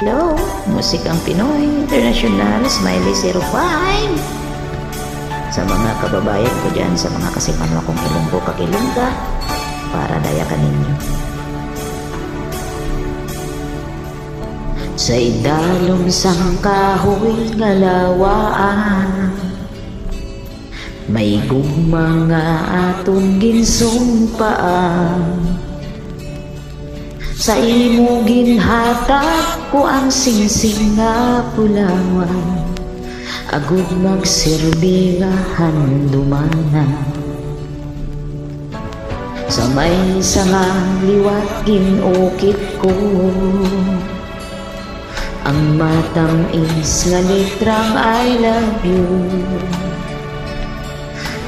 Hello, Musikang Pinoy International Smiley 05. Sa mga kababayan ko dyan, sa mga kasipanwa kong ilunggo kakilungga, para dayakan ninyo. Sa idalom sang kahoy nga lawaan, may gugma nga aton ginsumpaan. Sa imo ginhatag ko ang singsing nga pulawan, agud magserbilahan dumanan. Sa may sangang liwat ginukit ko ang matamis nga litrang I love you.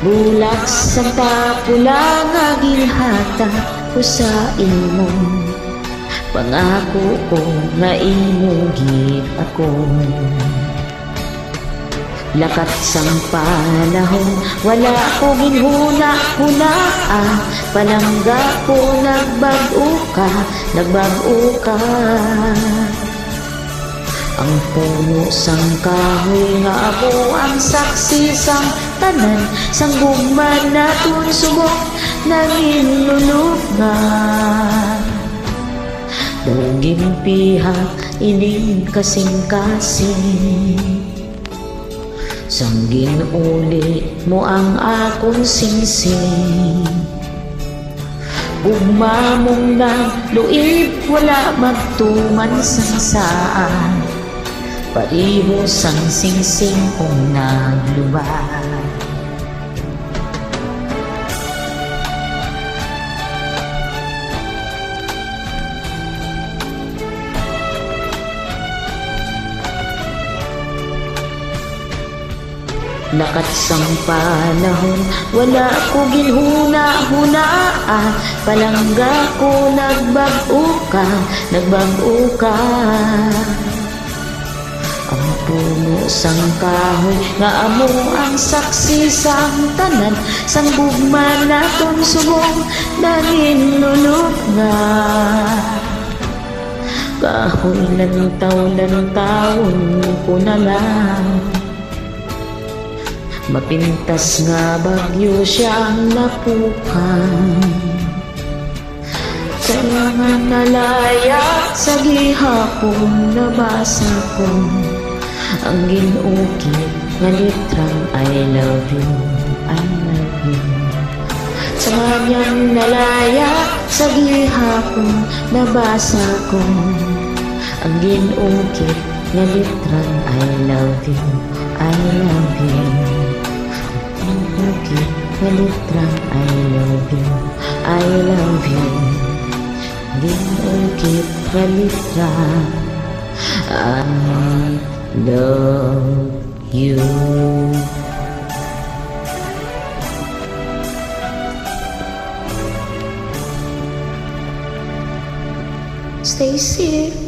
Bulak sa tapula nga ginhatag ko sa imo, pangako ko nga imugit ako. Lakat sang panahon, wala ko ginhuna-huna, palangga ko nagbag-o ka. Ang puno sang kahoy nga ako ang saksi sang tanan, sang gugman naton subok nanginlulungan. Duging pihak ining kasing-kasing, sang ginuli mo ang akong singsing. Ugma mong nagluib, wala magtuman sang saan, pariho sang singsing kong naglubad. Lakat sang panahon, wala ko ginhuna-huna, palangga ko nagbag-o ka. Ang puno sang kahoy nga amo ang saksi sang tanan, sang gugma naton subong nanginlulungan. Kahoy lantaw-lantawon ko na lang, mapintas nga bagyo siyang napukan. Kailangan nalaya sa gihapon, nabasa ko ang ginukit nga litrang I love you. Sa kanyang nalaya sa gihapon, nabasa ko ang ginukit nga litrang I love you. Ginukit nga litrang I love you. Ginukit nga litrang I love you. Stay safe.